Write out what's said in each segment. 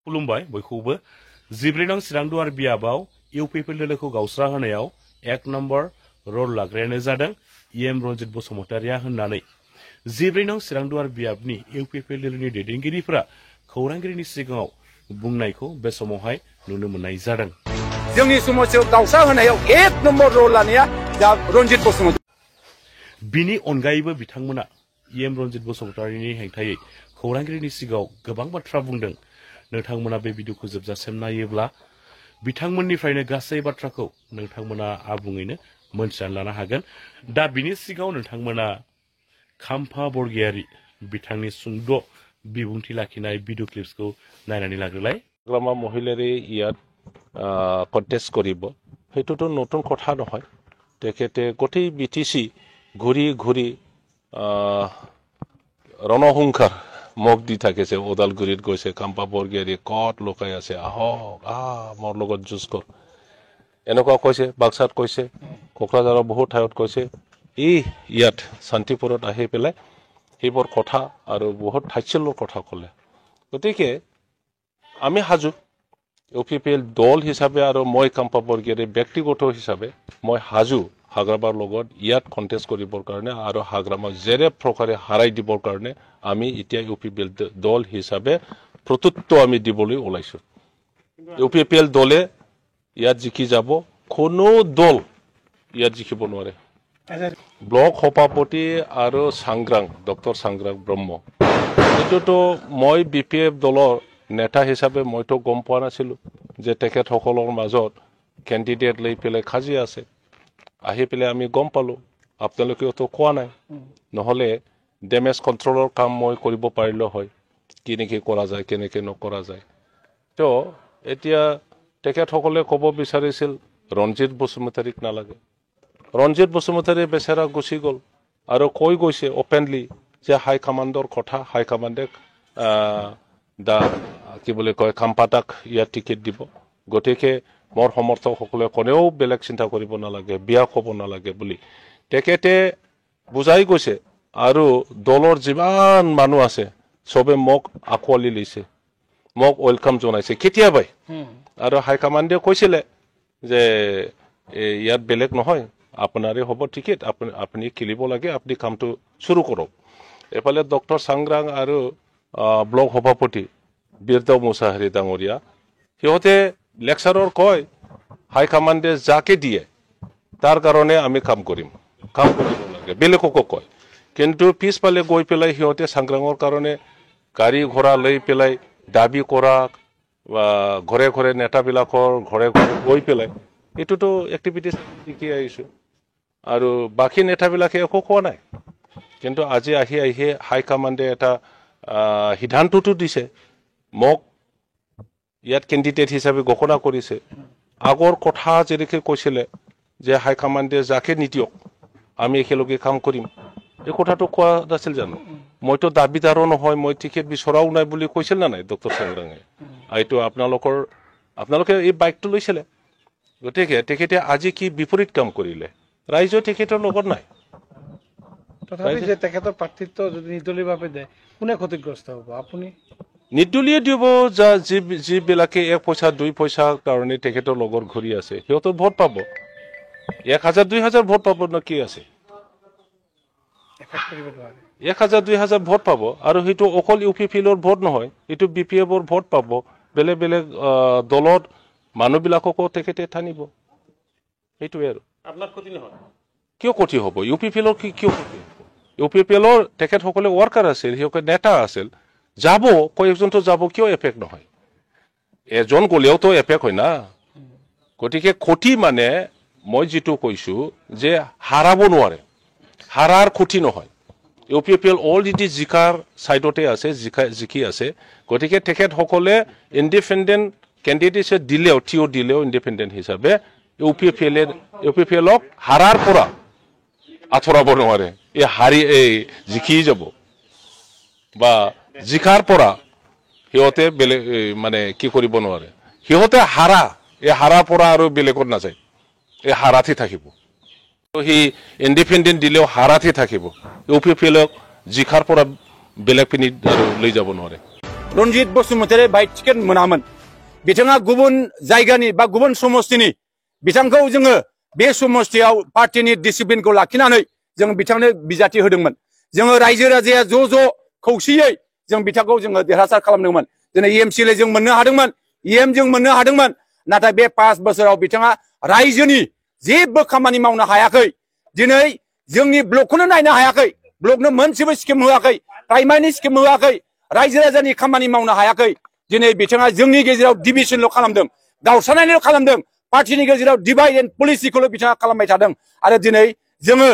खुलुमबाय बयखौबो 14 नं चिरांदुवार बियाबाव इउपिपि लोगोखौ गावस्रा होनायाव 1 नम्बर रल लाग्रायानो जादों इएम रनजित बसुमतारिया होननानै 14 नं चिरांदुवार बियाबनि इउपिपि लोगोनि दैदेनगिरिफोरा खौरांगिरिनि सिगाङाव बुंनायखौ बे समावहाय नुनो मोननाय जादों। जोंनि समाजाव गावस्रा होनायाव 1 नम्बर रल लानाया रनजित बसुमतारि। बिनि अनगायैबो बिथांमोना इएम रनजित बसुमतारिनि हेंथायै खौरांगिरिनि सिगाङाव गोबां बाथ्रा बुंदों। नोंथांमोना बे भिडिअखौ जोबजासिम नायोब्ला बिथांमोननिफ्रायनो गासै बाथ्राखौ नोंथांमोना आबुङैनो मोनथिनानै लानो हागोन। दा बिनि सिगाङाव नोंथांमोना खाम्फा बरगयारी बिथांनि सुंद' बिबुंथि लाखिनाय भिडिअ क्लिप्सखौ नायनानै लाग्रोलाय। গ্ৰামা মহিলাৰে ইয়াত কণ্টেষ্ট কৰিব সেইটোতো নতুন কথা নহয়। তেখেতে গোটেই BTC ঘূৰি ঘূৰি ৰণসংহাৰ মোক দি থাকিছে। ওদালগুৰিত গৈছে, খাম্পা বৰগয়াৰী কত লুকাই আছে, আহক মোৰ লগত যুঁজ কৰ, এনেকুৱা কৈছে। বাক্সাত কৈছে, কোকৰাঝাৰৰ বহুত ঠাইত কৈছে। ইয়াত শান্তিপুৰত আহি পেলাই সেইবোৰ কথা আৰু বহুত তাচ্ছিল্যৰ কথা ক'লে। গতিকে আমি সাজু ইউপিপিএল দল হিচাপে আৰু মই খাম্পা বৰগয়াৰী ব্যক্তিগত হিচাপে মই সাজু হাগ্ৰামাৰ লগত ইয়াত কণ্টেষ্ট কৰিবৰ কাৰণে আৰু হাগ্ৰামাক যেনে প্ৰকাৰে হাৰাই দিবৰ কাৰণে আমি এতিয়া ইউপিপিএল দল হিচাপে প্ৰত্যুত্তৰ আমি দিবলৈ ওলাইছো। ইউপিপিএল দলে ইয়াত জিকি যাব, কোনো দল ইয়াত জিকিব নোৱাৰে। ব্লক সভাপতি আৰু সাংগ্ৰাং ডক্টৰ সাংগ্ৰাং ব্ৰহ্ম, এইটোতো মই BPF দলৰ নেতা হিচাপে মইতো গম পোৱা নাছিলো যে তেখেতসকলৰ মাজত কেণ্ডিডেট লৈ পেলাই খাজি আছে। আহি পেলাই আমি গম পালো, আপোনালোকেওতো কোৱা নাই, নহ'লে ডেমেজ কণ্ট্ৰলৰ কাম মই কৰিব পাৰিলো হয়, কেনেকৈ কৰা যায় কেনেকৈ নকৰা যায়। তো এতিয়া তেখেতসকলে ক'ব বিচাৰিছিল ৰঞ্জিত বসুমতাৰীক নালাগে। ৰঞ্জিত বসুমতাৰী বেচেৰা গুচি গ'ল আৰু কৈ গৈছে অপেনলি যে হাইকমাণ্ডৰ কথা, হাইকমাণ্ডে কি বুলি কয় খাম্পাতাক ইয়াত টিকেট দিব। গতিকে মোৰ সমৰ্থকসকলে কোনেও বেলেগ চিন্তা কৰিব নালাগে, বিয়া ক'ব নালাগে বুলি তেখেতে বুজাই গৈছে। আৰু দলৰ যিমান মানুহ আছে চবে মোক আঁকোৱালি লৈছে, মোক ৱেলকাম জনাইছে কেতিয়াবাই। আৰু হাইকমাণ্ডে কৈছিলে যে ইয়াত বেলেগ নহয়, আপোনাৰে হ'ব টিকেট, আপুনি খেলিব লাগে, আপুনি কামটো চুৰু কৰক। এফালে ডক্টৰ সাংগ্ৰাং আৰু ব্লক সভাপতি বীৰদেৱ মুছাহাৰী ডাঙৰীয়া সিহঁতে লেকচাৰৰ কয় হাইকমাণ্ডে যাকে দিয়ে তাৰ কাৰণে আমি কাম কৰিব লাগে, বেলেগকো কয়। কিন্তু পিছফালে গৈ পেলাই সিহঁতে সাংগ্ৰাঙৰ কাৰণে গাড়ী ঘোঁৰা লৈ পেলাই দাবী কৰা, ঘৰে ঘৰে নেতাবিলাকৰ ঘৰে ঘৰে গৈ পেলাই এইটোতো এক্টিভিটিছ শিকি আহিছোঁ। আৰু বাকী নেতাবিলাকে একো কোৱা নাই। কিন্তু আজি আহি হাইকমাণ্ডে এটা সিদ্ধান্তটো দিছে, মোক ইয়াত কেণ্ডিডেট হিচাপে ঘোষণা কৰিছে। আগৰ কথা যেনেকৈ কৈছিলে যে হাইকমাণ্ডে যাকে নিদিয়ক আমি একেলগে কাম কৰিম, এই কথাটো কোৱা নাছিল জানো? মইতো দাবীদাৰো নহয়, মই টিকেট বিচৰাও নাই বুলি কৈছিল না নাই ডক্টৰ সাংগ্ৰাঙে? এইটো আপোনালোকে এই বাইকটো লৈছিলে। গতিকে তেখেতে আজি কি বিপৰীত কাম কৰিলে? ৰাইজৰ তেখেতৰ লগত নাই। তথাপি যে তেখেতৰ প্ৰাৰ্থিত্ব যদি নিৰ্দলীয়ভাৱে দিয়ে কোনে ক্ষতিগ্ৰস্ত হ'ব? আপুনি নিৰ্দলীয় দিব যিবিলাকে 1 পইচা 2 পইচাৰ কাৰণে তেখেতৰ লগত ঘূৰি আছে সিহঁতৰ ভোট পাব, 1000 2000 ভোট পাব ন? কি আছে 1000 2000 ভোট পাব। আৰু সেইটো অকল ইউপিপিএলৰ ভোট নহয়, এইটো BPFৰ ভোট পাব। বেলেগ বেলেগ দলত মানুহবিলাককো তেখেতে টানিব। সেইটোৱে আৰু আপোনাৰ ক্ষতি নহয়। কিয় ক্ষতি হ'ব? ইউপিপিএলৰ কিয় ক্ষতি হ'ব? ইউপিপিএলৰ তেখেতসকলে ৱাৰ্কাৰ আছিল, সিহঁতে নেতা আছিল, যাব কয়েকজনটো যাব, কিয় এফেক্ট নহয়? এজন গ'লেওতো এফেক্ট হয় না। গতিকে ক্ষতি মানে মই যিটো কৈছো যে হাৰাব নোৱাৰে, হাৰাৰ ক্ষতি নহয়। ইউপিপিএল অলৰেডি জিকাৰ ছাইডতে আছে, জিকি আছে। গতিকে তেখেতসকলে ইণ্ডিপেণ্ডেণ্ট কেণ্ডিডেট দিলেও ইণ্ডিপেণ্ডেণ্ট হিচাপে ইউপিপিএলক হাৰাৰ পৰা আঁতৰাব নোৱাৰে। এই জিকি যাব বা জিকাৰ পৰা সিহঁতে বেলেগ মানে কি কৰিব নোৱাৰে। সিহঁতে হাৰাৰ পৰা আৰু বেলেগত নাযায়, এই হাৰাতে থাকিব। সি ইণ্ডিপেণ্ডেণ্ট দিলেও হাৰাতে থাকিব। ইউপিপিএলক জিকাৰ পৰা বেলেগ পিনি লৈ যাব নোৱাৰে। रनजित बसुमतारी बाय टिकेट मोनामोन बिथाङा गुबुन जायगानि बा गुबुन समस्तिनि बिथांखौ जोङो बे समस्तियाव पार्टीनि डिसिप्लिनखौ लाखिनानै जों बिथांनो बिजाथि होदोंमोन जोङो रायजो राजाया ज' खौसेयै जों बिथांखौ जोङो देरहासार खालामदोंमोन दिनै एमसिएलए जों मोननो हादोंमोन एम जों मोननो हादोंमोन नाथाय बे 5 बोसोराव बिथाङा रायजोनि जेबो खामानि मावनो हायाखै दिनै जोंनि ब्लकखौनो नायनो हायाखै ब्लकनो मोनसेबो स्किम होआखै प्राइमारि स्किम होआखै रायजो राजानि खामानि मावनो हायाखै दिनै बिथाङा जोंनि गेजेराव डिभिजनल' खालामदों गावस्रानायल' खालामदों पार्टीनि गेजेराव डिभाइड एन्ड पलिसिखौल' बिथाङा खालामबाय थादों आरो दिनै जोङो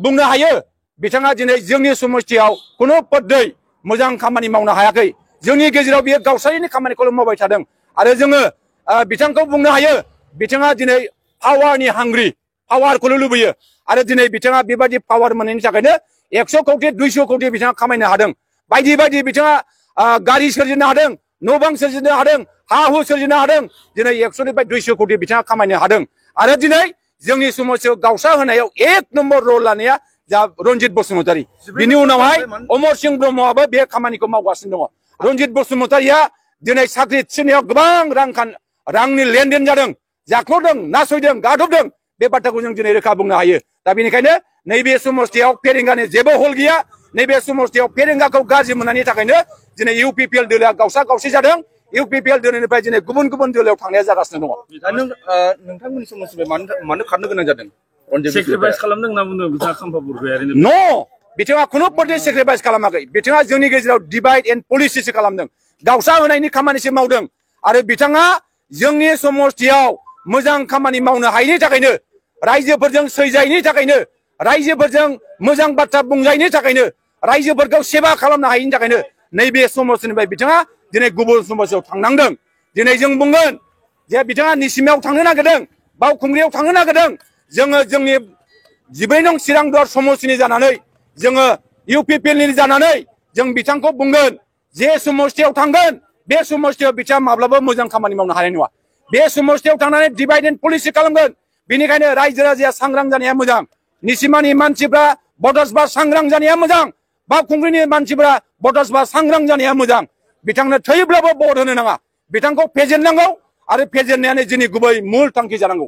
बुंनो हायो बिथाङा दिनै जोंनि समस्तियाव खुनु पद्धै मोजां खामानि मावनो हायाखै जोंनि गेजेराव बियो गावस्रानायनि खामानिखौल' मावबाय थादों आरो जोङो बिथांखौ बुंनो हायो बिथाङा दिनै पावारनि हांग्रि पावारखौल' लुबैयो आरो दिनै बिथाङा बेबायदि पावार मोननायनि थाखायनो 100 कोटी 200 कोटी बिथाङा खामायनो हादों बायदि बायदि बिथाङा गारि सोरजिनो हादों न' बां सोरजिनो हादों हा हु सोरजिनो हादों दिनै 100 निफ्राय 200 कोटी बिथाङा खामायनो हादों आरो दिनै जोंनि समस्यायाव गावस्रा होनायाव 1 नम्बर रल लानाया जा रनजित बसुमतारी बिनि उनावहाय अमर सिंह ब्रह्मआबो बे खामानिखौ मावगासिनो दङ रनजित बसुमतारीया दिनै साख्रि थिसननायाव गोबां रांनि लेनदेन जादों जाख्ल'दों नासयदों गादबदों बे बाथ्राखौ जों दिनै रोखा बुंनो हायो दा बेनिखायनो नैबे समस्तियाव फेरेंगानि जेबो हल गैया नैबे समस्तियाव फेरेंगाखौ गाज्रि मोननायनि थाखायनो दिनै इउपिपिएल दोलोआ गावसा गावसि जादों इउपिपिएल दोलोनिफ्राय दिनै गुबुन गुबुन दोलोआव थांनाया जागासिनो दङ नोंथांमोननि समस्या मानो खारनो गोनां जादों सेक्रिफाइस खालामदों होनना बुंदों बिथाङा खाम्फा बरग'यारि न बिथाङा खुनु पद्धति सेक्रिफाइस खालामाखै बिथाङा जोंनि गेजेराव डिभाइड एन्ड पलिसिसो खालामदों गावसा होनायनि खामानिसो मावदों आरो बिथाङा जोंनि समस्तियाव मोजां खामानि मावनो हायैनि थाखायनो रायजोफोरजों सैजायैनि थाखायनो रायजोफोरजों मोजां बाथ्रा बुंजायैनि थाखायनो रायजोफोरखौ सेबा खालामनो हायैनि थाखायनो नैबे समस्तिनिफ्राय बिथाङा दिनै गुबुन समस्तियाव थांनांदों दिनै जों बुंगोन जे बिथाङा निसिमायाव थांनो नागिरदों बावखुंग्रियाव थांनो नागिरदों जोङो जोंनि 12 नं चिरां दुवार समस्तिनि जानानै जोङो इउपिपिएलनि जानानै जों बिथांखौ बुंगोन जे समस्तियाव थांगोन बे समस्तियाव बिथाङा माब्लाबा मोजां खामानि मावनो हानाय नङा बे समस्तियाव थांनानै डिभाइड एन्ड पलिसि खालामगोन बेनिखायनो रायजो राजाया सांग्रां जानाया मोजां निसिमानि मानसिफ्रा बड'सबा सांग्रां जानाया मोजां बावखुंग्रिनि मानसिफ्रा बड'सबा सांग्रां जानाया मोजां बिथांनो थैब्लाबो भट होनो नाङा बिथांखौ फेजेननांगौ आरो फेजेननायानो जोंनि गुबै मुल थांखि जानांगौ